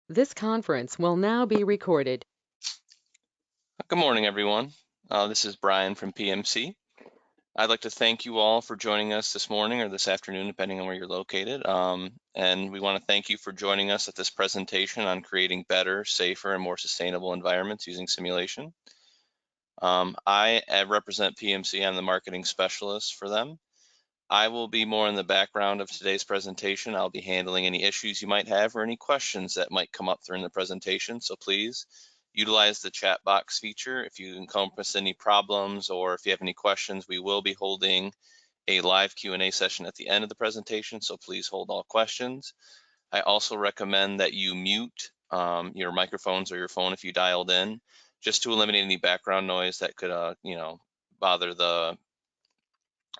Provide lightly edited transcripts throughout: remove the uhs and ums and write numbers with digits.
This conference will now be recorded. Good morning, everyone. This is Brian from PMC. I'd like to thank you all for joining us this morning or this afternoon, depending on where you're located. And we want to thank you for joining us at this presentation on creating better, safer, and more sustainable environments using simulation. I represent PMC. I'm the marketing specialist for them. I will be more in the background of today's presentation. I'll be handling any issues you might have or any questions that might come up during the presentation. So please utilize the chat box feature if you encompass any problems or if you have any questions. We will be holding a live Q&A session at the end of the presentation, so please hold all questions. I also recommend that you mute your microphones or your phone if you dialed in, just to eliminate any background noise that could bother the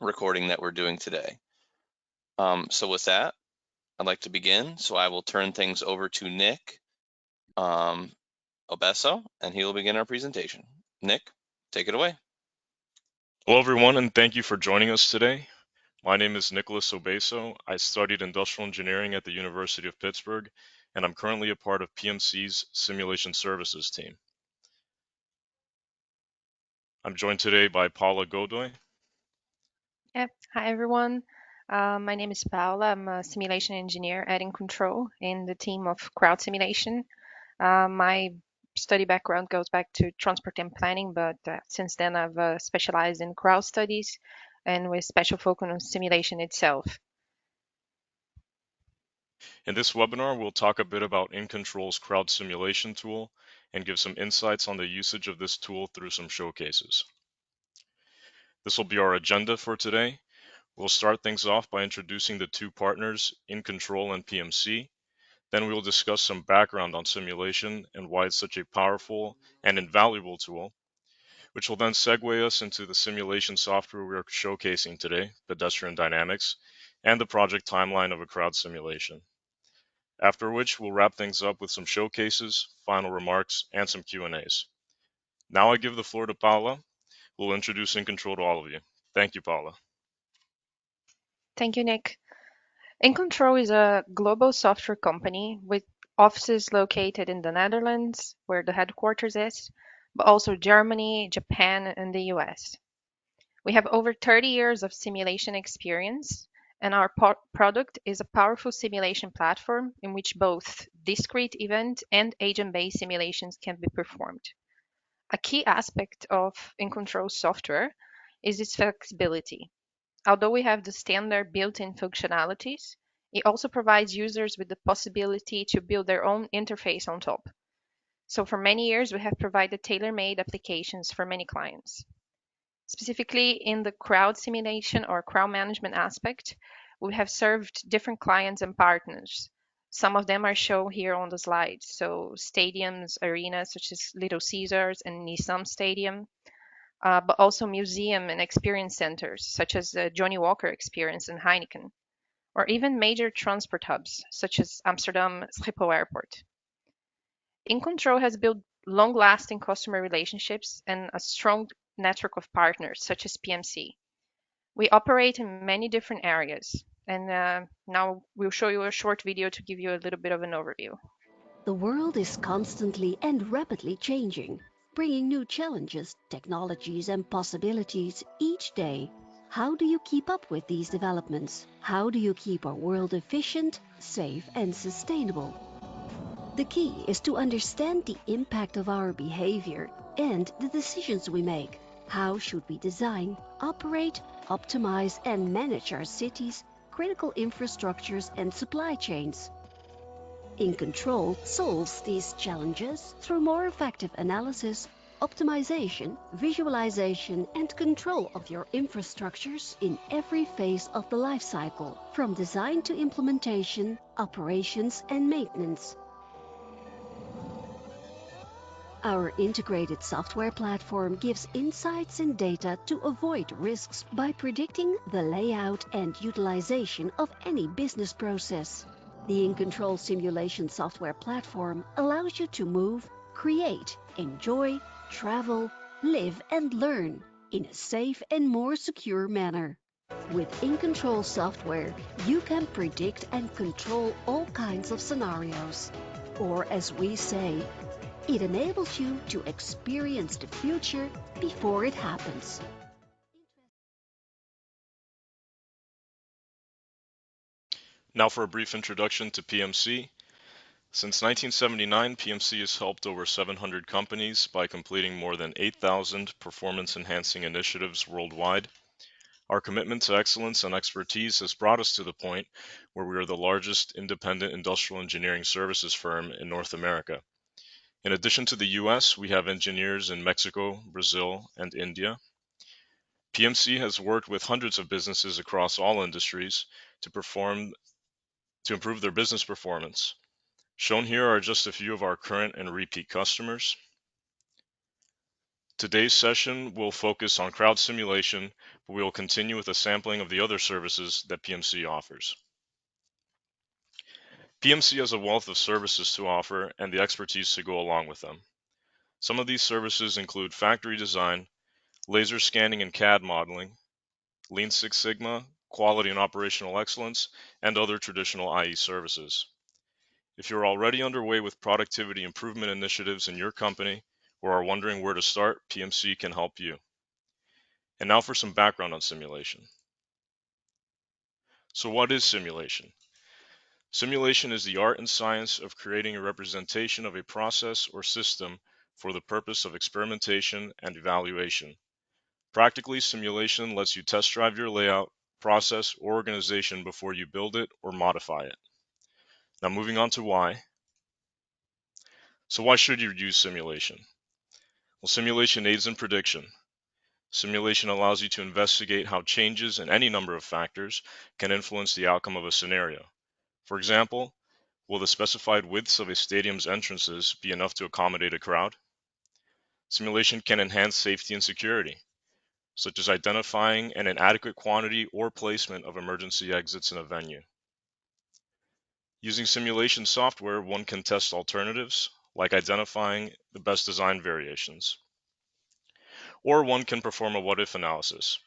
recording that we're doing today. So with that, I'd like to begin. So I will turn things over to Nick Obeso, and he will begin our presentation. Nick, take it away. Hello, everyone, and thank you for joining us today. My name is Nicholas Obeso. I studied industrial engineering at the University of Pittsburgh, and I'm currently a part of PMC's Simulation Services team. I'm joined today by Paula Godoy. Yep. Hi, everyone. My name is Paula. I'm a simulation engineer at InControl in the team of crowd simulation. My study background goes back to transport and planning, but since then I've specialized in crowd studies and with special focus on simulation itself. In this webinar, we'll talk a bit about InControl's crowd simulation tool and give some insights on the usage of this tool through some showcases. This will be our agenda for today. We'll start things off by introducing the two partners, InControl and PMC. Then we will discuss some background on simulation and why it's such a powerful and invaluable tool, which will then segue us into the simulation software we are showcasing today, Pedestrian Dynamics, and the project timeline of a crowd simulation. After which, we'll wrap things up with some showcases, final remarks, and some Q&As. Now I give the floor to Paula, who will introduce InControl to all of you. Thank you, Paula. Thank you, Nick. InControl is a global software company with offices located in the Netherlands, where the headquarters is, but also Germany, Japan, and the US. We have over 30 years of simulation experience, and our product is a powerful simulation platform in which both discrete event and agent-based simulations can be performed. A key aspect of InControl software is its flexibility. Although we have the standard built-in functionalities, it also provides users with the possibility to build their own interface on top. So for many years, we have provided tailor-made applications for many clients. Specifically in the crowd simulation or crowd management aspect, we have served different clients and partners. Some of them are shown here on the slide. So stadiums, arenas such as Little Caesars and Nissan Stadium, but also museum and experience centers such as the Johnny Walker Experience and Heineken, or even major transport hubs such as Amsterdam Schiphol Airport. InControl has built long-lasting customer relationships and a strong network of partners such as PMC. We operate in many different areas, and now we'll show you a short video to give you a little bit of an overview. The world is constantly and rapidly changing, bringing new challenges, technologies, and possibilities each day. How do you keep up with these developments? How do you keep our world efficient, safe, and sustainable? The key is to understand the impact of our behavior and the decisions we make. How should we design, operate, optimize, and manage our cities, critical infrastructures, and supply chains? InControl solves these challenges through more effective analysis, optimization, visualization, and control of your infrastructures in every phase of the life cycle, from design to implementation, operations, and maintenance. Our integrated software platform gives insights and data to avoid risks by predicting the layout and utilization of any business process. The InControl simulation software platform allows you to move, create, enjoy, travel, live, and learn in a safe and more secure manner. With InControl software, you can predict and control all kinds of scenarios. Or as we say, it enables you to experience the future before it happens. Now for a brief introduction to PMC. Since 1979, PMC has helped over 700 companies by completing more than 8,000 performance-enhancing initiatives worldwide. Our commitment to excellence and expertise has brought us to the point where we are the largest independent industrial engineering services firm in North America. In addition to the US, we have engineers in Mexico, Brazil, and India. PMC has worked with hundreds of businesses across all industries to improve their business performance. Shown here are just a few of our current and repeat customers. Today's session will focus on crowd simulation, but we will continue with a sampling of the other services that PMC offers. PMC has a wealth of services to offer and the expertise to go along with them. Some of these services include factory design, laser scanning and CAD modeling, Lean Six Sigma, quality and operational excellence, and other traditional IE services. If you're already underway with productivity improvement initiatives in your company or are wondering where to start, PMC can help you. And now for some background on simulation. So what is simulation? Simulation is the art and science of creating a representation of a process or system for the purpose of experimentation and evaluation. Practically, simulation lets you test drive your layout, process, or organization before you build it or modify it. Now moving on to why. So why should you use simulation? Well, simulation aids in prediction. Simulation allows you to investigate how changes in any number of factors can influence the outcome of a scenario. For example, will the specified widths of a stadium's entrances be enough to accommodate a crowd? Simulation can enhance safety and security, such as identifying an inadequate quantity or placement of emergency exits in a venue. Using simulation software, one can test alternatives, like identifying the best design variations. Or one can perform a what-if analysis.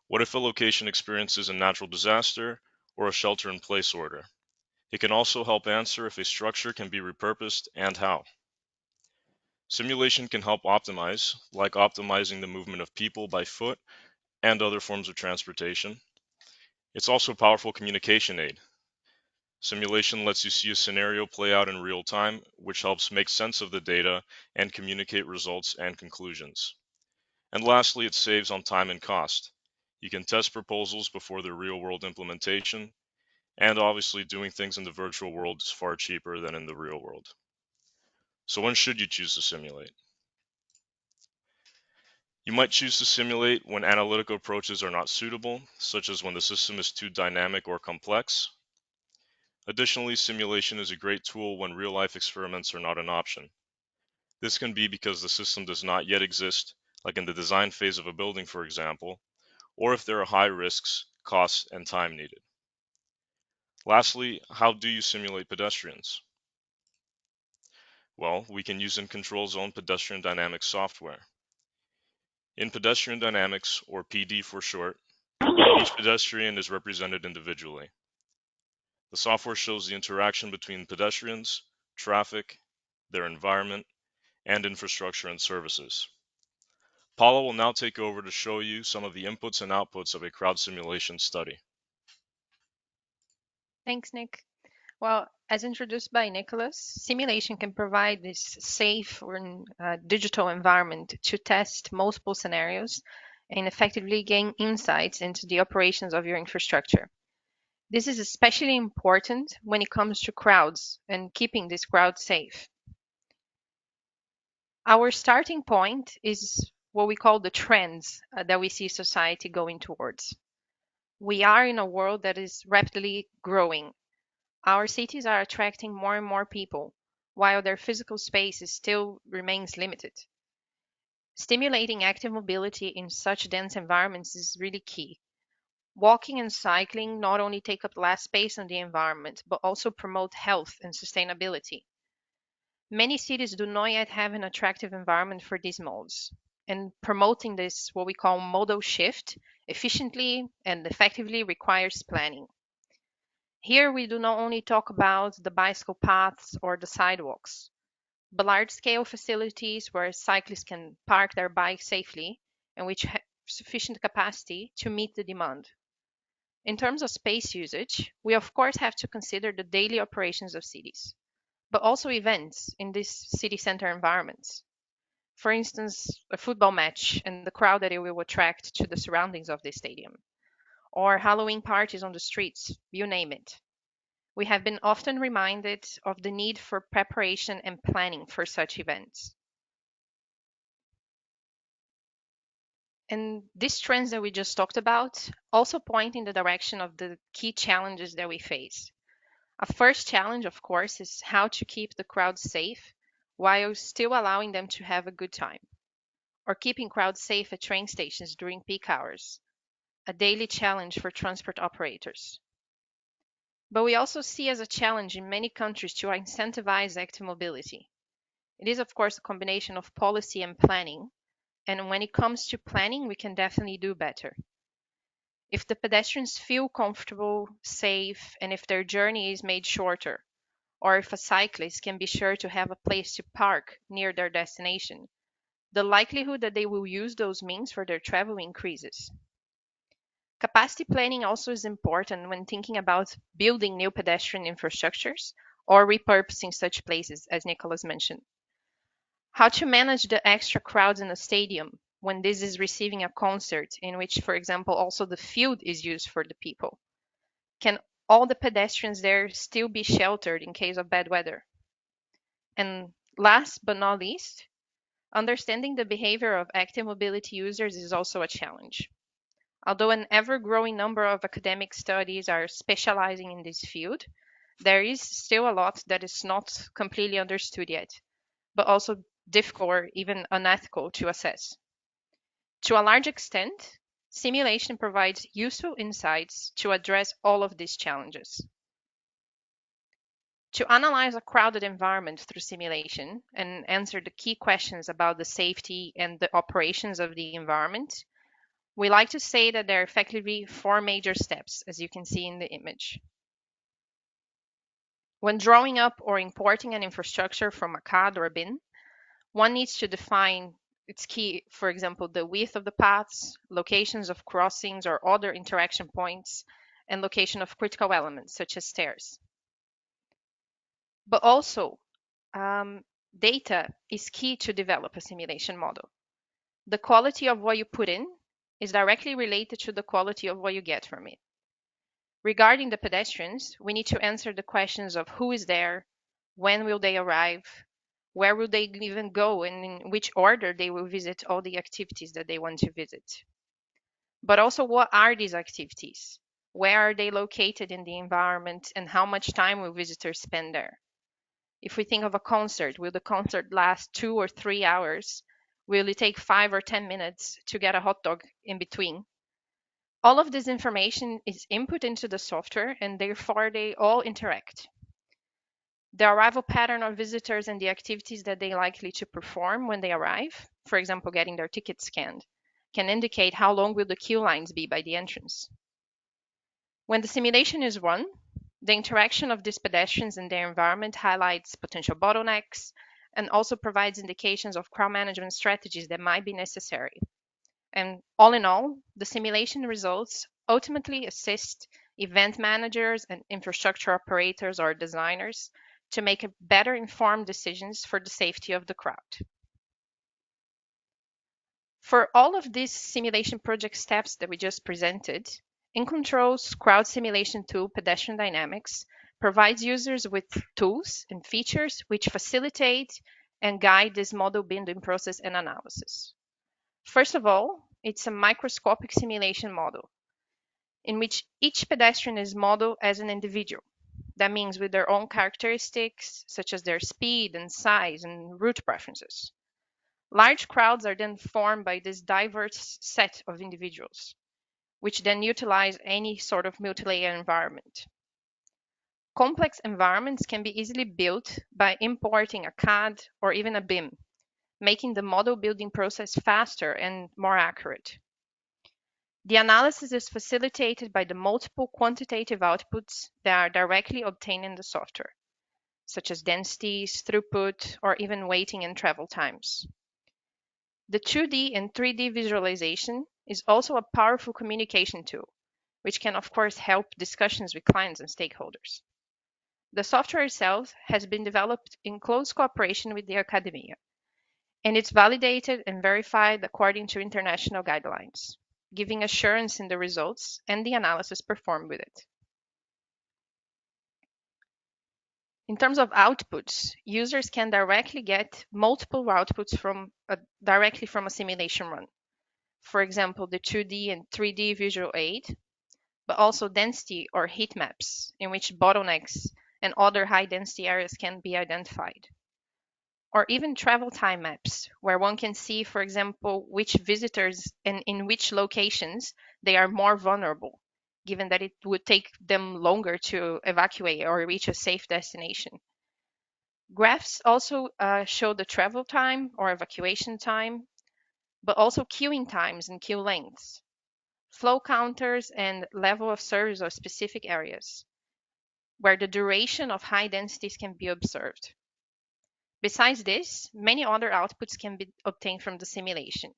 What if a location experiences a natural disaster or a shelter-in-place order? It can also help answer if a structure can be repurposed and how. Simulation can help optimize, like optimizing the movement of people by foot and other forms of transportation. It's also a powerful communication aid. Simulation lets you see a scenario play out in real time, which helps make sense of the data and communicate results and conclusions. And lastly, it saves on time and cost. You can test proposals before the real-world implementation, and obviously doing things in the virtual world is far cheaper than in the real world. So when should you choose to simulate? You might choose to simulate when analytical approaches are not suitable, such as when the system is too dynamic or complex. Additionally, simulation is a great tool when real-life experiments are not an option. This can be because the system does not yet exist, like in the design phase of a building, for example, or if there are high risks, costs, and time needed. Lastly, how do you simulate pedestrians? Well, we can use InControl's own Pedestrian Dynamics software. In Pedestrian Dynamics, or PD for short, each pedestrian is represented individually. The software shows the interaction between pedestrians, traffic, their environment, and infrastructure and services. Paula will now take over to show you some of the inputs and outputs of a crowd simulation study. Thanks, Nick. Well, as introduced by Nicholas, simulation can provide this safe or digital environment to test multiple scenarios and effectively gain insights into the operations of your infrastructure. This is especially important when it comes to crowds and keeping this crowd safe. Our starting point is what we call the trends that we see society going towards. We are in a world that is rapidly growing. Our cities are attracting more and more people, while their physical space still remains limited. Stimulating active mobility in such dense environments is really key. Walking and cycling not only take up less space in the environment, but also promote health and sustainability. Many cities do not yet have an attractive environment for these modes, and promoting this, what we call modal shift, efficiently and effectively requires planning. Here we do not only talk about the bicycle paths or the sidewalks, but large-scale facilities where cyclists can park their bikes safely and which have sufficient capacity to meet the demand. In terms of space usage, we of course have to consider the daily operations of cities, but also events in these city center environments. For instance, a football match and the crowd that it will attract to the surroundings of the stadium, or Halloween parties on the streets, you name it. We have been often reminded of the need for preparation and planning for such events. And these trends that we just talked about also point in the direction of the key challenges that we face. A first challenge, of course, is how to keep the crowd safe while still allowing them to have a good time, or keeping crowds safe at train stations during peak hours, a daily challenge for transport operators. But we also see as a challenge in many countries to incentivize active mobility. It is, of course, a combination of policy and planning, and when it comes to planning, we can definitely do better. If the pedestrians feel comfortable, safe, and if their journey is made shorter, or if a cyclist can be sure to have a place to park near their destination, the likelihood that they will use those means for their travel increases. Capacity planning also is important when thinking about building new pedestrian infrastructures or repurposing such places, as Nicholas mentioned. How to manage the extra crowds in a stadium when this is receiving a concert in which, for example, also the field is used for the people? Can all the pedestrians there still be sheltered in case of bad weather? And last but not least, understanding the behavior of active mobility users is also a challenge. Although an ever-growing number of academic studies are specializing in this field, there is still a lot that is not completely understood yet, but also difficult or even unethical to assess. To a large extent, simulation provides useful insights to address all of these challenges. To analyze a crowded environment through simulation and answer the key questions about the safety and the operations of the environment, we like to say that there are effectively four major steps, as you can see in the image. When drawing up or importing an infrastructure from a CAD or a BIM, one needs to define its key, for example, the width of the paths, locations of crossings or other interaction points, and location of critical elements such as stairs. But also, data is key to develop a simulation model. The quality of what you put in is directly related to the quality of what you get from it. Regarding the pedestrians, we need to answer the questions of who is there, when will they arrive, where will they even go, and in which order they will visit all the activities that they want to visit. But also, what are these activities? Where are they located in the environment, and how much time will visitors spend there? If we think of a concert, will the concert last 2 or 3 hours? Will it take 5 or 10 minutes to get a hot dog in between? All of this information is input into the software and therefore they all interact. The arrival pattern of visitors and the activities that they are likely to perform when they arrive, for example, getting their ticket scanned, can indicate how long will the queue lines be by the entrance. When the simulation is run, the interaction of these pedestrians and their environment highlights potential bottlenecks and also provides indications of crowd management strategies that might be necessary. And all in all, the simulation results ultimately assist event managers and infrastructure operators or designers to make better informed decisions for the safety of the crowd. For all of these simulation project steps that we just presented, InControl's crowd simulation tool, Pedestrian Dynamics, provides users with tools and features which facilitate and guide this model building process and analysis. First of all, it's a microscopic simulation model in which each pedestrian is modeled as an individual. That means with their own characteristics, such as their speed and size and route preferences. Large crowds are then formed by this diverse set of individuals, which then utilize any sort of multi-layer environment. Complex environments can be easily built by importing a CAD or even a BIM, making the model building process faster and more accurate. The analysis is facilitated by the multiple quantitative outputs that are directly obtained in the software, such as densities, throughput, or even waiting and travel times. The 2D and 3D visualization is also a powerful communication tool, which can of course help discussions with clients and stakeholders. The software itself has been developed in close cooperation with the academia, and it's validated and verified according to international guidelines, giving assurance in the results and the analysis performed with it. In terms of outputs, users can directly get multiple outputs directly from a simulation run. For example, the 2D and 3D visual aid, but also density or heat maps in which bottlenecks and other high density areas can be identified. Or even travel time maps, where one can see, for example, which visitors and in which locations they are more vulnerable, given that it would take them longer to evacuate or reach a safe destination. Graphs also show the travel time or evacuation time, but also queuing times and queue lengths, flow counters, and level of service of specific areas, where the duration of high densities can be observed. Besides this, many other outputs can be obtained from the simulation,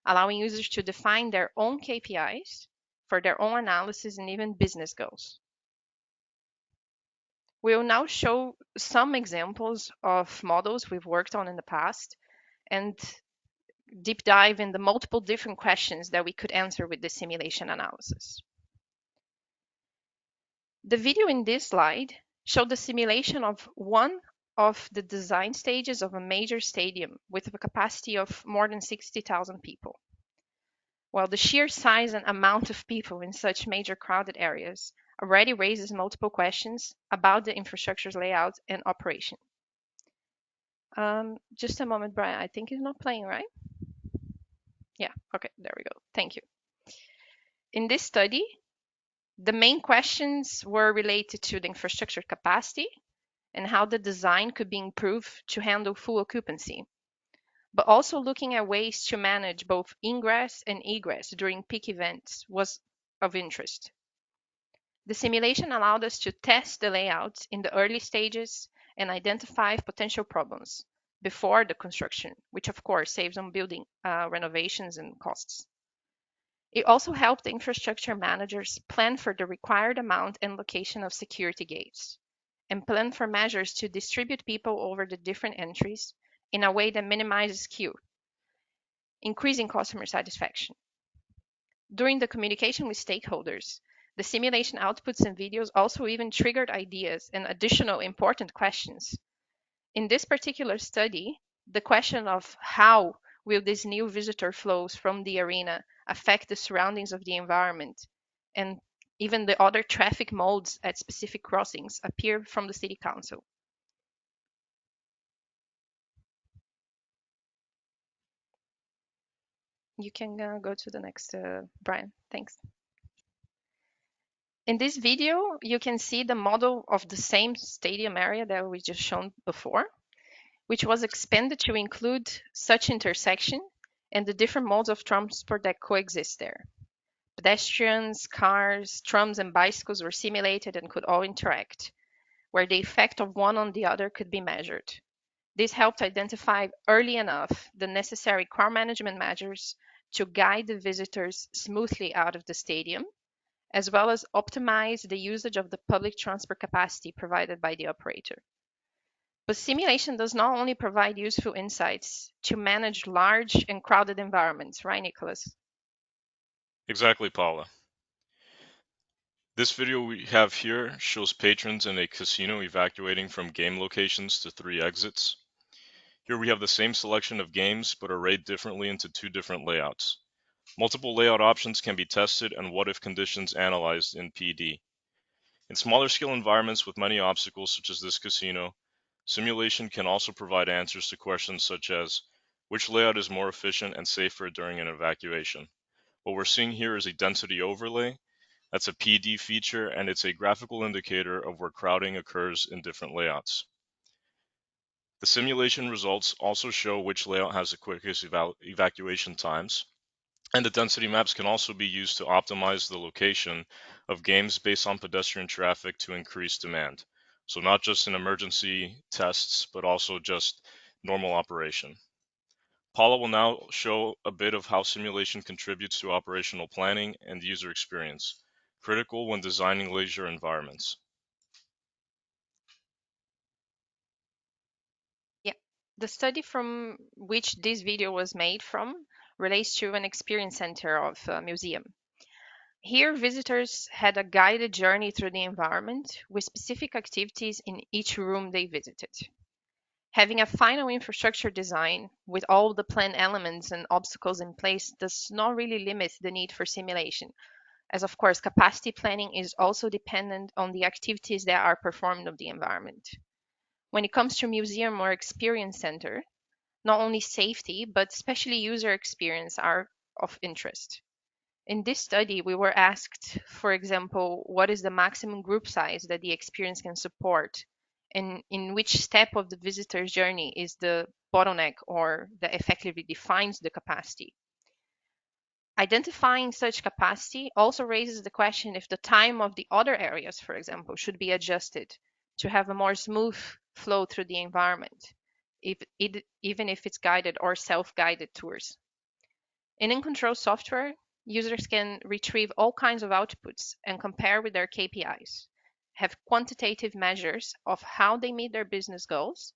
allowing users to define their own KPIs for their own analysis and even business goals. We will now show some examples of models we've worked on in the past and deep dive in the multiple different questions that we could answer with the simulation analysis. The video in this slide showed the simulation of one of the design stages of a major stadium with a capacity of more than 60,000 people. While the sheer size and amount of people in such major crowded areas already raises multiple questions about the infrastructure's layout and operation. Just a moment, Brian. I think it's not playing, right? Yeah, okay, there we go. Thank you. In this study, the main questions were related to the infrastructure capacity and how the design could be improved to handle full occupancy, but also looking at ways to manage both ingress and egress during peak events was of interest. The simulation allowed us to test the layout in the early stages and identify potential problems before the construction, which of course saves on building renovations and costs. It also helped the infrastructure managers plan for the required amount and location of security gates and plan for measures to distribute people over the different entries in a way that minimizes queue, increasing customer satisfaction. During the communication with stakeholders, the simulation outputs and videos also even triggered ideas and additional important questions. In this particular study, the question of how will these new visitor flows from the arena affect the surroundings of the environment and even the other traffic modes at specific crossings appeared from the city council. You can go to the next, Brian. Thanks. In this video, you can see the model of the same stadium area that we just shown before, which was expanded to include such intersection and the different modes of transport that coexist there. Pedestrians, cars, trams, and bicycles were simulated and could all interact, where the effect of one on the other could be measured. This helped identify early enough the necessary crowd management measures to guide the visitors smoothly out of the stadium, as well as optimize the usage of the public transport capacity provided by the operator. But simulation does not only provide useful insights to manage large and crowded environments, right, Nicholas? Exactly, Paula. This video we have here shows patrons in a casino evacuating from game locations to 3 exits. Here we have the same selection of games, but arrayed differently into 2 different layouts. Multiple layout options can be tested and what-if conditions analyzed in PD. In smaller scale environments with many obstacles such as this casino, simulation can also provide answers to questions such as which layout is more efficient and safer during an evacuation. What we're seeing here is a density overlay. That's a PD feature, and it's a graphical indicator of where crowding occurs in different layouts. The simulation results also show which layout has the quickest evacuation times. And the density maps can also be used to optimize the location of games based on pedestrian traffic to increase demand. So not just in emergency tests, but also just normal operation. Paula will now show a bit of how simulation contributes to operational planning and user experience, critical when designing leisure environments. Yeah, the study from which this video was made from relates to an experience center of a museum. Here, visitors had a guided journey through the environment with specific activities in each room they visited. Having a final infrastructure design with all the planned elements and obstacles in place does not really limit the need for simulation, as of course, capacity planning is also dependent on the activities that are performed of the environment. When it comes to museum or experience center, not only safety, but especially user experience are of interest. In this study, we were asked, for example, what is the maximum group size that the experience can support, and in which step of the visitor's journey is the bottleneck or that effectively defines the capacity. Identifying such capacity also raises the question if the time of the other areas, for example, should be adjusted to have a more smooth flow through the environment, even if it's guided or self-guided tours. In InControl software, users can retrieve all kinds of outputs and compare with their KPIs, have quantitative measures of how they meet their business goals,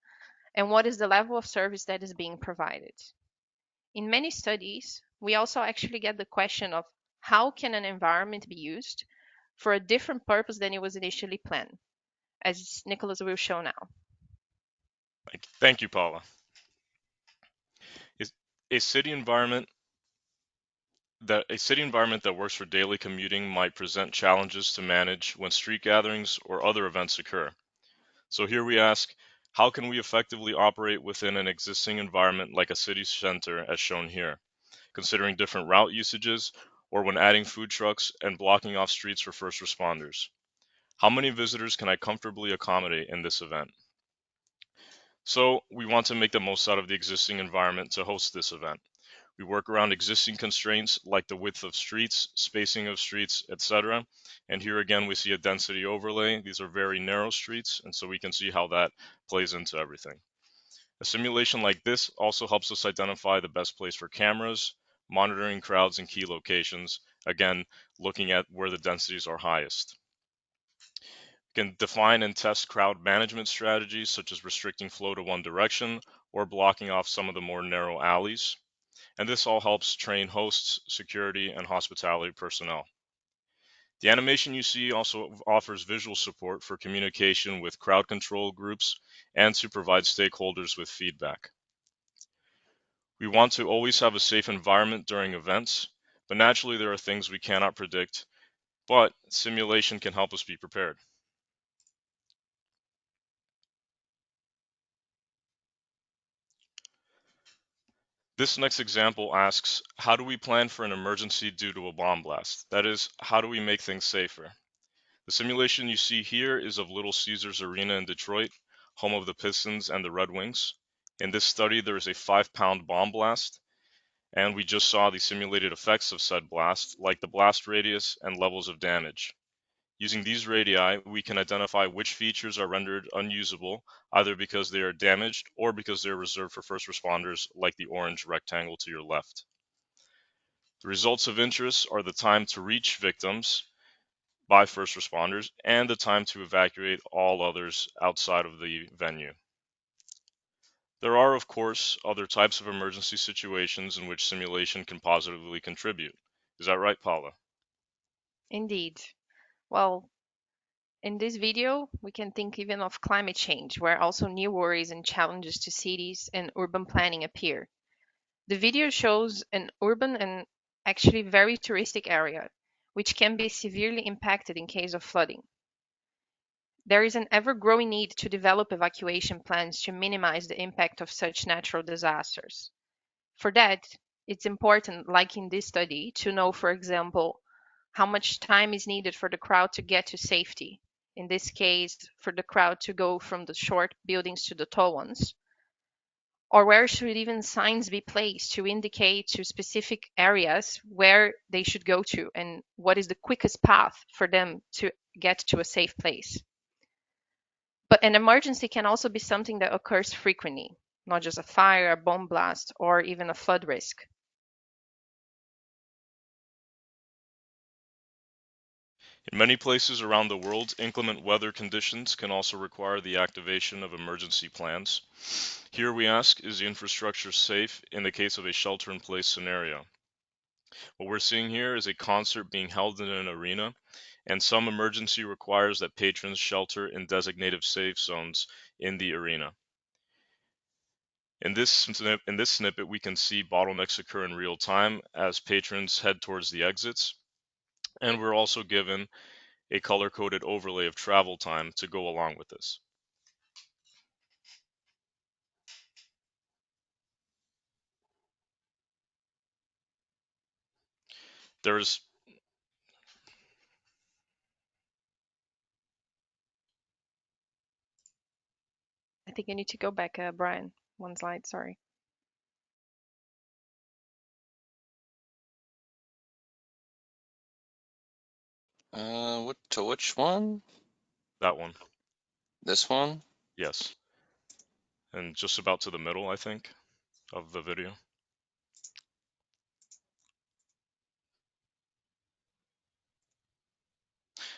and what is the level of service that is being provided. In many studies, we also actually get the question of how can an environment be used for a different purpose than it was initially planned, as Nicholas will show now. Thank you, Paula. A city environment that works for daily commuting might present challenges to manage when street gatherings or other events occur. So here we ask, how can we effectively operate within an existing environment like a city center as shown here, considering different route usages or when adding food trucks and blocking off streets for first responders? How many visitors can I comfortably accommodate in this event? So we want to make the most out of the existing environment to host this event. We work around existing constraints like the width of streets, spacing of streets, etc. And here again, we see a density overlay. These are very narrow streets, and so we can see how that plays into everything. A simulation like this also helps us identify the best place for cameras, monitoring crowds in key locations, again, looking at where the densities are highest. We can define and test crowd management strategies such as restricting flow to one direction or blocking off some of the more narrow alleys. And this all helps train hosts, security, and hospitality personnel. The animation you see also offers visual support for communication with crowd control groups and to provide stakeholders with feedback. We want to always have a safe environment during events, but naturally there are things we cannot predict, but simulation can help us be prepared. This next example asks, how do we plan for an emergency due to a bomb blast? That is, how do we make things safer? The simulation you see here is of Little Caesars Arena in Detroit, home of the Pistons and the Red Wings. In this study, there is a 5-pound bomb blast, and we just saw the simulated effects of said blast, like the blast radius and levels of damage. Using these radii, we can identify which features are rendered unusable, either because they are damaged or because they are reserved for first responders, like the orange rectangle to your left. The results of interest are the time to reach victims by first responders and the time to evacuate all others outside of the venue. There are, of course, other types of emergency situations in which simulation can positively contribute. Is that right, Paula? Indeed. Well, in this video, we can think even of climate change, where also new worries and challenges to cities and urban planning appear. The video shows an urban and actually very touristic area, which can be severely impacted in case of flooding. There is an ever-growing need to develop evacuation plans to minimize the impact of such natural disasters. For that, it's important, like in this study, to know, for example, how much time is needed for the crowd to get to safety. In this case, for the crowd to go from the short buildings to the tall ones. Or where should even signs be placed to indicate to specific areas where they should go to and what is the quickest path for them to get to a safe place? But an emergency can also be something that occurs frequently, not just a fire, a bomb blast, or even a flood risk. In many places around the world, inclement weather conditions can also require the activation of emergency plans. Here we ask, is the infrastructure safe in the case of a shelter-in-place scenario? What we're seeing here is a concert being held in an arena, and some emergency requires that patrons shelter in designated safe zones in the arena. In this snippet, we can see bottlenecks occur in real time as patrons head towards the exits, and we're also given a color-coded overlay of travel time to go along with this. There's I think I need to go back, Brian. One slide, sorry. To which one? that one. This one? Yes. And just about to the middle, I think, of the video.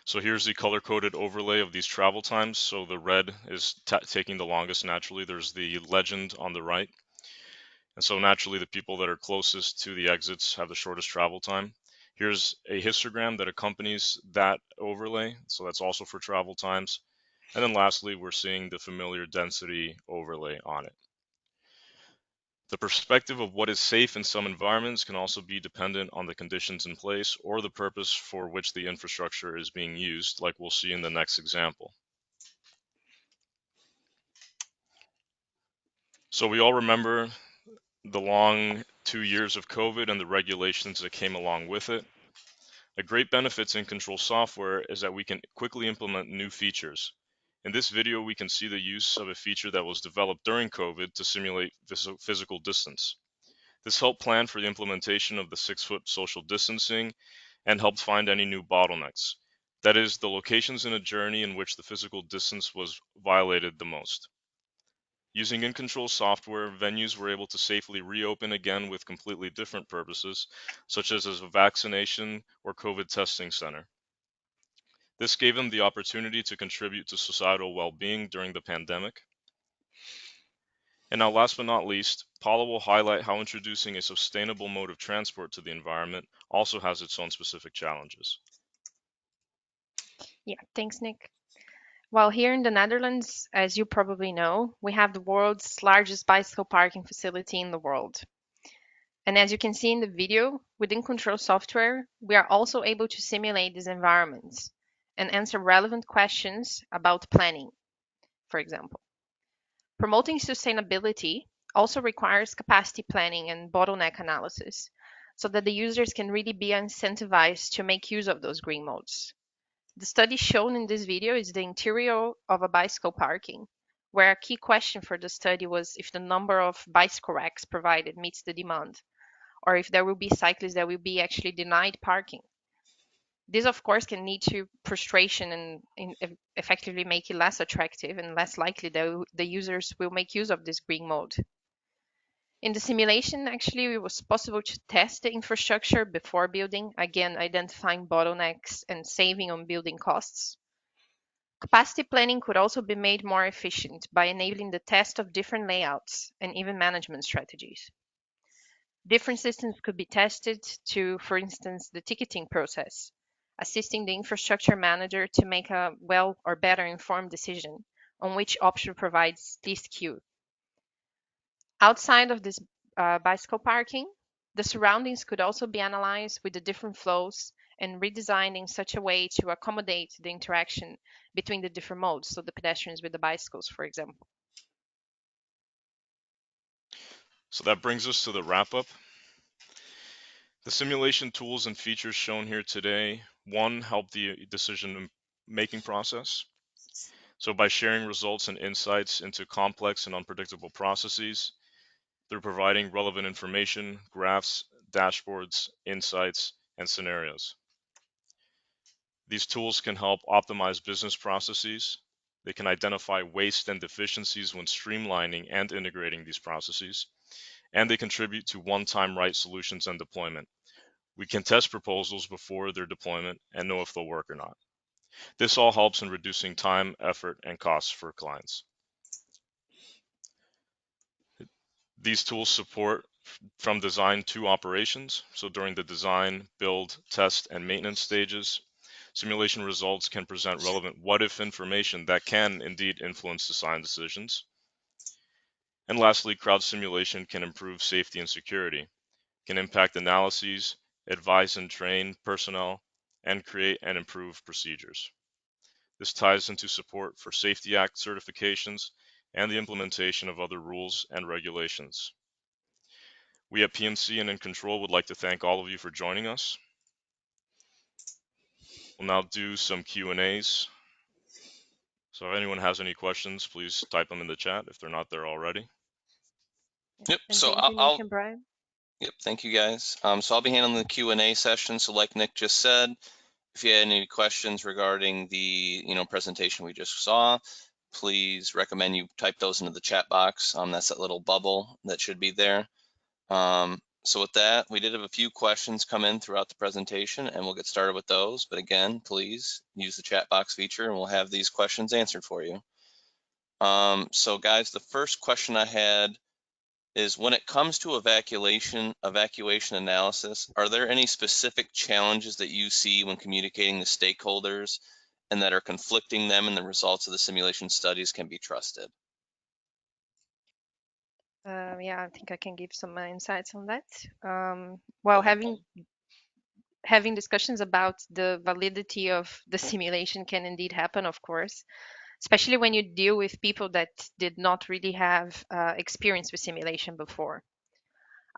So here's the color-coded overlay of these travel times. So the red is taking the longest naturally. There's the legend on the right. And so naturally, the people that are closest to the exits have the shortest travel time. Here's a histogram that accompanies that overlay. So that's also for travel times. And then lastly, we're seeing the familiar density overlay on it. The perspective of what is safe in some environments can also be dependent on the conditions in place or the purpose for which the infrastructure is being used, like we'll see in the next example. So we all remember the long 2 years of COVID and the regulations that came along with it. A great benefit to InControl software is that we can quickly implement new features. In this video, we can see the use of a feature that was developed during COVID to simulate physical distance. This helped plan for the implementation of the 6-foot social distancing and helped find any new bottlenecks. That is, the locations in a journey in which the physical distance was violated the most. Using InControl software, venues were able to safely reopen again with completely different purposes, such as a vaccination or COVID testing center. This gave them the opportunity to contribute to societal well-being during the pandemic. And now, last but not least, Paula will highlight how introducing a sustainable mode of transport to the environment also has its own specific challenges. Yeah, thanks, Nick. Well, here in the Netherlands, as you probably know, we have the world's largest bicycle parking facility in the world. And as you can see in the video, within Control software, we are also able to simulate these environments and answer relevant questions about planning, for example. Promoting sustainability also requires capacity planning and bottleneck analysis so that the users can really be incentivized to make use of those green modes. The study shown in this video is the interior of a bicycle parking, where a key question for the study was if the number of bicycle racks provided meets the demand, or if there will be cyclists that will be actually denied parking. This, of course, can lead to frustration and effectively make it less attractive and less likely that the users will make use of this green mode. In the simulation, actually, it was possible to test the infrastructure before building, again, identifying bottlenecks and saving on building costs. Capacity planning could also be made more efficient by enabling the test of different layouts and even management strategies. Different systems could be tested to, for instance, the ticketing process, assisting the infrastructure manager to make a well or better informed decision on which option provides least queue. Outside of this bicycle parking, the surroundings could also be analyzed with the different flows and redesigned in such a way to accommodate the interaction between the different modes, so the pedestrians with the bicycles, for example. So that brings us to the wrap-up. The simulation tools and features shown here today, one, help the decision-making process. So by sharing results and insights into complex and unpredictable processes, through providing relevant information, graphs, dashboards, insights, and scenarios. These tools can help optimize business processes. They can identify waste and deficiencies when streamlining and integrating these processes, and they contribute to one-time right solutions and deployment. We can test proposals before their deployment and know if they'll work or not. This all helps in reducing time, effort, and costs for clients. These tools support from design to operations. So during the design, build, test, and maintenance stages, simulation results can present relevant what-if information that can indeed influence design decisions. And lastly, crowd simulation can improve safety and security, can impact analyses, advise and train personnel, and create and improve procedures. This ties into support for Safety Act certifications and the implementation of other rules and regulations. We at PMC and InControl would like to thank all of you for joining us. We'll now do some Q&As. So if anyone has any questions, please type them in the chat if they're not there already. Yep. And So thank you, Nick and Brian. Yep. Thank you, guys. So I'll be handling the Q&A session. So like Nick just said, if you had any questions regarding the presentation we just saw, please recommend you type those into the chat box. That's that little bubble that should be there. So with that, we did have a few questions come in throughout the presentation, and we'll get started with those. But again, please use the chat box feature, and we'll have these questions answered for you. So guys, the first question I had is, when it comes to evacuation analysis, are there any specific challenges that you see when communicating to stakeholders and that are conflicting them and the results of the simulation studies can be trusted? Yeah, I think I can give some insights on that. Well, having discussions about the validity of the simulation can indeed happen, of course, especially when you deal with people that did not really have experience with simulation before.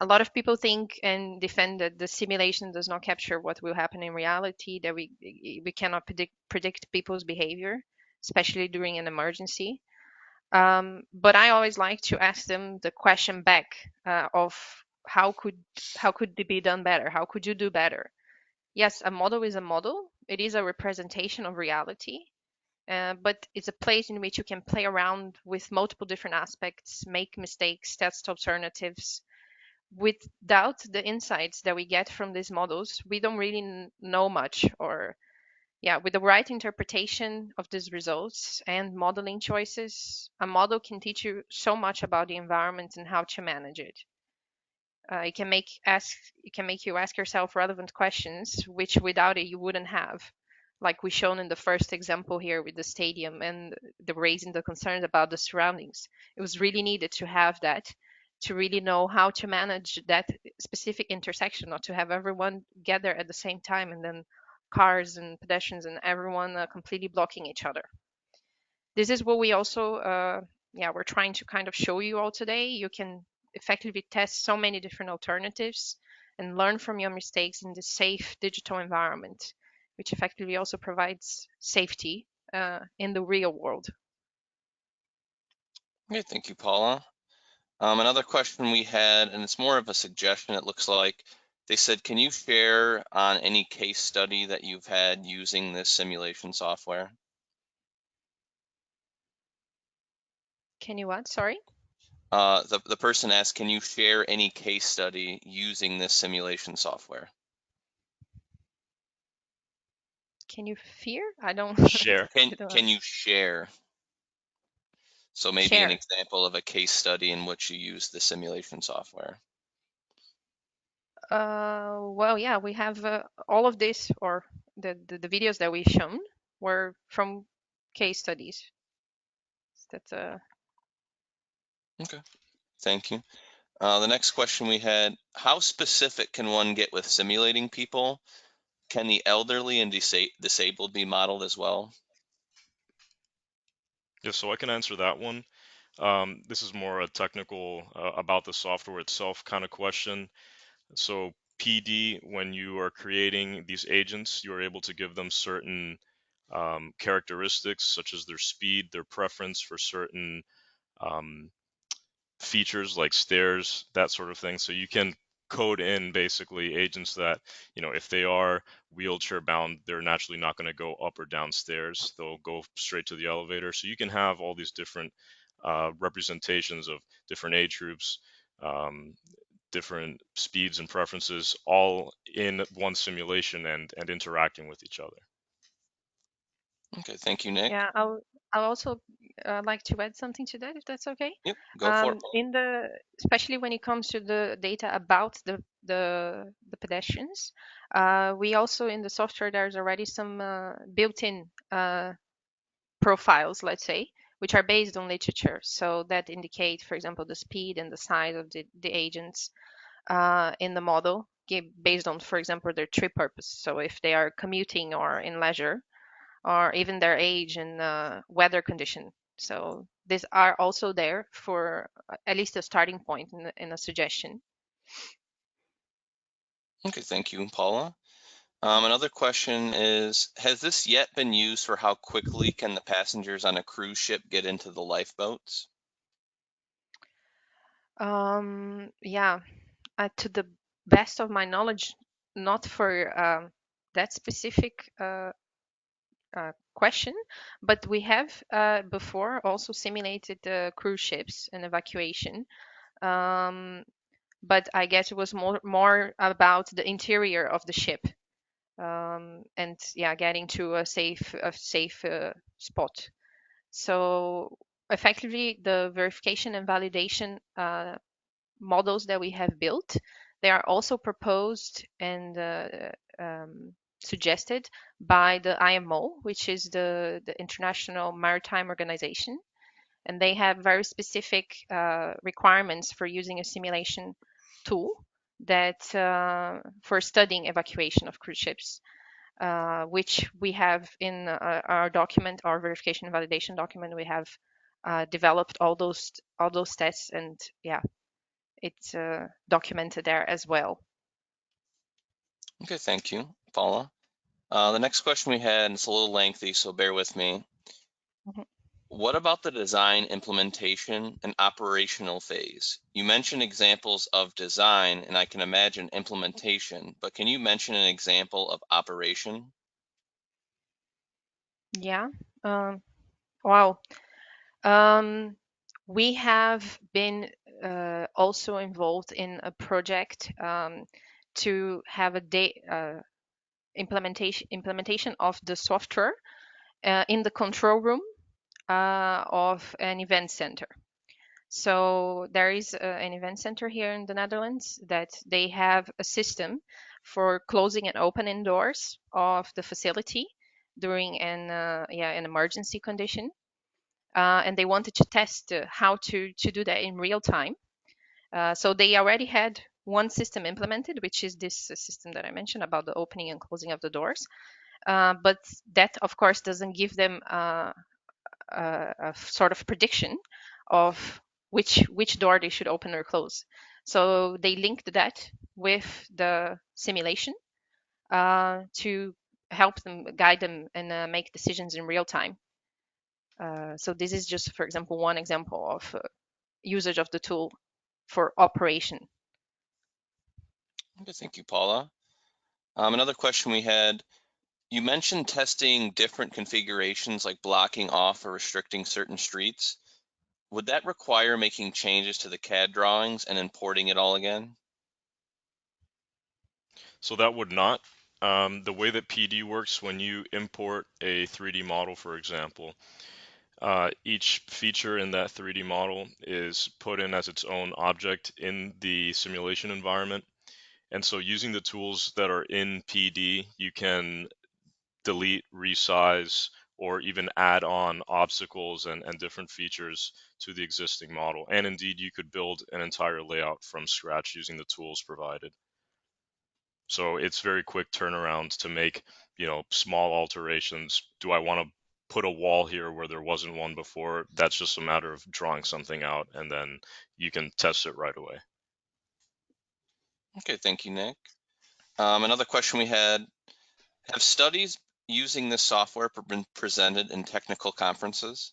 A lot of people think and defend that the simulation does not capture what will happen in reality, that we cannot predict people's behavior, especially during an emergency. But I always like to ask them the question back of how could it be done better? How could you do better? Yes, a model is a model. It is a representation of reality, but it's a place in which you can play around with multiple different aspects, make mistakes, test alternatives. Without the insights that we get from these models, we don't really know much. Or yeah, with the right interpretation of these results and modeling choices, a model can teach you so much about the environment and how to manage it. It can make you ask yourself relevant questions, which without it you wouldn't have. Like we shown in the first example here with the stadium and the raising the concerns about the surroundings. It was really needed to have that, to really know how to manage that specific intersection, not to have everyone gather at the same time and then cars and pedestrians and everyone completely blocking each other. This is what we also we're trying to kind of show you all today. You can effectively test so many different alternatives and learn from your mistakes in the safe digital environment, which effectively also provides safety in the real world. Okay, thank you, Paula. Another question we had, and it's more of a suggestion, it looks like. They said, can you share on any case study that you've had using this simulation software? Can you what? Sorry? The person asked, can you share any case study using this simulation software? Can you fear? I don't. Share. Can you share? So maybe Share. an example of a case study in which you use the simulation software. Well, yeah, we have all of this, or the videos that we've shown were from case studies. That's Okay, thank you. The next question we had, how specific can one get with simulating people? Can the elderly and disabled be modeled as well? Yeah, so I can answer that one. This is more a technical about the software itself kind of question. So PD, when you are creating these agents, you're able to give them certain characteristics, such as their speed, their preference for certain features like stairs, that sort of thing. So you can code in basically agents that, if they are wheelchair bound, they're naturally not going to go up or down stairs. They'll go straight to the elevator. So you can have all these different representations of different age groups, different speeds and preferences, all in one simulation and interacting with each other. Okay, thank you, Nick. Yeah, I'll also like to add something to that, if that's okay. Yep, go for it, Paul. Especially when it comes to the data about the pedestrians, we also in the software there's already some built-in profiles, let's say, which are based on literature. So that indicate, for example, the speed and the size of the agents in the model, based on, for example, their trip purpose. So if they are commuting or in leisure, or even their age and weather condition. So these are also there for at least a starting point in a suggestion. Okay, thank you, Paula. Another question is, has this yet been used for how quickly can the passengers on a cruise ship get into the lifeboats? Yeah, to the best of my knowledge, not for that specific question, but we have before also simulated cruise ships and evacuation. But I guess it was more about the interior of the ship, and yeah, getting to a safe spot. So effectively, the verification and validation models that we have built, they are also proposed and suggested by the IMO, which is the International Maritime Organization, and they have very specific requirements for using a simulation tool that for studying evacuation of cruise ships, which we have in our document, our verification and validation document. We have developed all those tests, and yeah, it's documented there as well. Okay, thank you, Paula. The next question we had, and it's a little lengthy, so bear with me. Mhm. What about the design, implementation, and operational phase? You mentioned examples of design, and I can imagine implementation, but can you mention an example of operation? Yeah. Wow. We have been also involved in a project to have a implementation of the software in the control room of an event center. So there is an event center here in the Netherlands that they have a system for closing and opening doors of the facility during an emergency condition. And they wanted to test how to do that in real time. So they already had one system implemented, which is this system that I mentioned about the opening and closing of the doors. But that, of course, doesn't give them a sort of prediction of which door they should open or close. So they linked that with the simulation to help them, guide them, and make decisions in real time. So this is just, for example, one example of usage of the tool for operation. Okay, thank you, Paula. Another question we had, you mentioned testing different configurations like blocking off or restricting certain streets. Would that require making changes to the CAD drawings and importing it all again? So that would not. The way that PD works, when you import a 3D model, for example, each feature in that 3D model is put in as its own object in the simulation environment. And so using the tools that are in PD, you can delete, resize, or even add on obstacles and different features to the existing model. And indeed, you could build an entire layout from scratch using the tools provided. So it's very quick turnaround to make, small alterations. Do I want to put a wall here where there wasn't one before? That's just a matter of drawing something out, and then you can test it right away. Okay, thank you, Nick. Another question we had, have studies using this software been presented in technical conferences?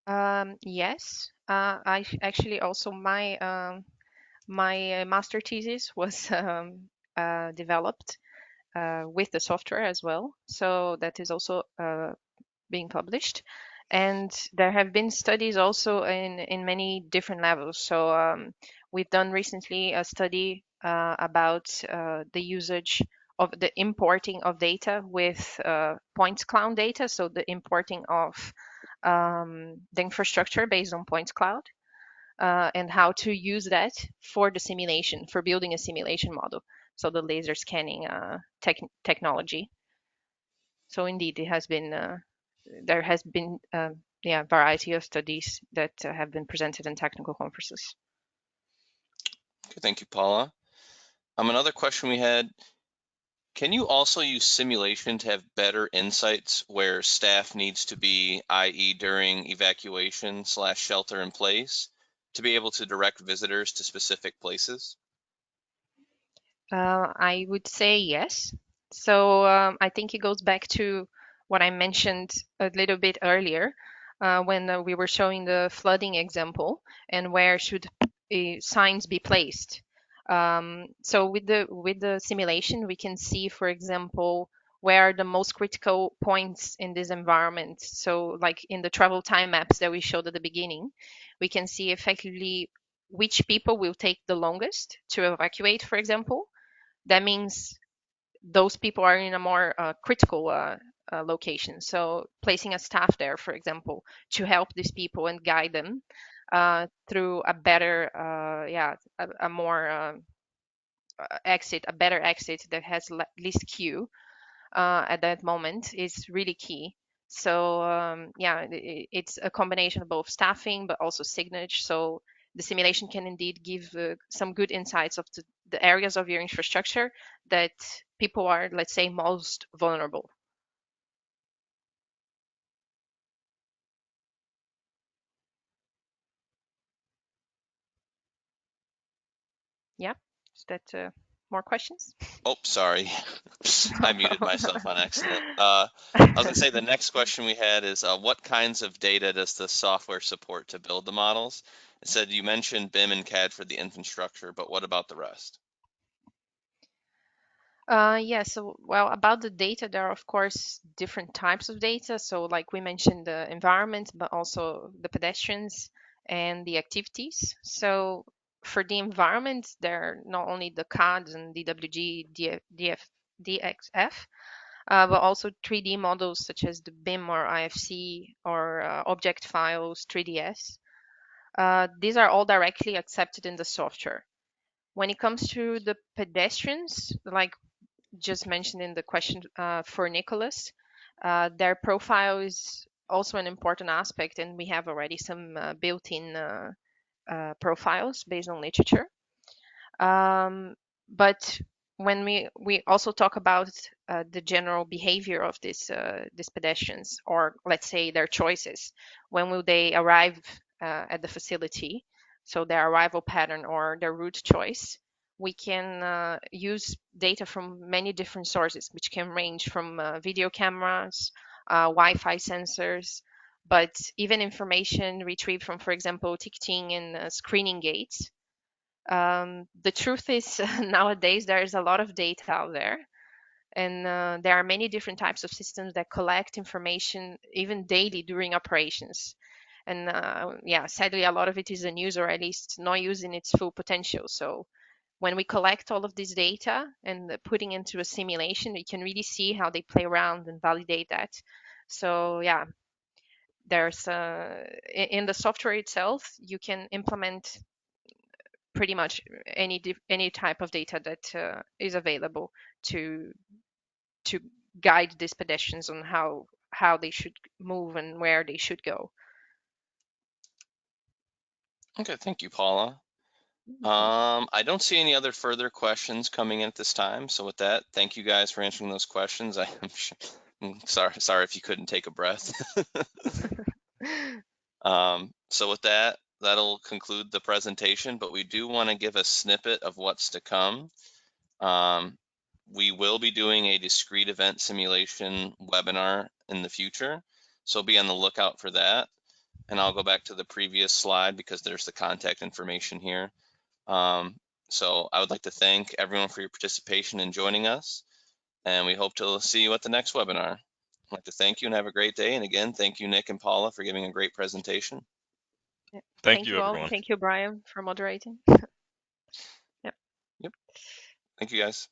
Yes, Actually also my master thesis was developed with the software as well. So that is also being published. And there have been studies also in many different levels. So we've done recently a study about the usage of the importing of data with points cloud data. So the importing of the infrastructure based on points cloud. And how to use that for the simulation, for building a simulation model. So the laser scanning technology. So indeed, it has been there has been yeah, variety of studies that have been presented in technical conferences. Okay, thank you, Paula. Another question we had, can you also use simulation to have better insights where staff needs to be, i.e. during evacuation / shelter in place, to be able to direct visitors to specific places? I would say yes. So I think it goes back to what I mentioned a little bit earlier when we were showing the flooding example and where should signs be placed. So with the simulation, we can see, for example, where are the most critical points in this environment. So like in the travel time maps that we showed at the beginning, we can see effectively which people will take the longest to evacuate, for example. That means those people are in a more critical location. So placing a staff there, for example, to help these people and guide them through a better, yeah, a more exit, a better exit that has least queue at that moment is really key. So yeah, it's a combination of both staffing but also signage. So the simulation can indeed give some good insights of the areas of your infrastructure that people are, let's say, most vulnerable. Yeah, is that more questions? Oh, sorry. I muted myself on accident. I was gonna say the next question we had is what kinds of data does the software support to build the models? It said you mentioned BIM and CAD for the infrastructure, but what about the rest? Yeah, so well, about the data, there are of course different types of data. So like we mentioned the environment, but also the pedestrians and the activities. So for the environment, there are not only the CADs and DWG, DXF, but also 3D models such as the BIM or IFC or object files, 3DS. These are all directly accepted in the software. When it comes to the pedestrians, like just mentioned in the question for Nicholas, their profile is also an important aspect, and we have already some built-in profiles based on literature. But when we also talk about the general behavior of these pedestrians, or let's say their choices, when will they arrive at the facility, so their arrival pattern or their route choice, we can use data from many different sources, which can range from video cameras, Wi-Fi sensors, but even information retrieved from, for example, ticketing and screening gates. The truth is, nowadays there is a lot of data out there, and there are many different types of systems that collect information even daily during operations. And yeah, sadly, a lot of it is unused, or at least not used in its full potential. So when we collect all of this data and putting into a simulation, we can really see how they play around and validate that. So yeah, there's in the software itself, you can implement pretty much any type of data that is available to to guide these pedestrians on how they should move and where they should go. Okay, thank you, Paula. I don't see any other further questions coming in at this time. So with that, thank you guys for answering those questions. I'm sorry if you couldn't take a breath. So with that, that'll conclude the presentation, but we do want to give a snippet of what's to come. We will be doing a discrete event simulation webinar in the future, so be on the lookout for that. And I'll go back to the previous slide because there's the contact information here. So I would like to thank everyone for your participation in joining us, and we hope to see you at the next webinar. I'd like to thank you and have a great day. And again, thank you, Nick and Paula, for giving a great presentation. Yeah. Thank you, all. everyone. Thank you, Brian, for moderating. Yep. Thank you, guys.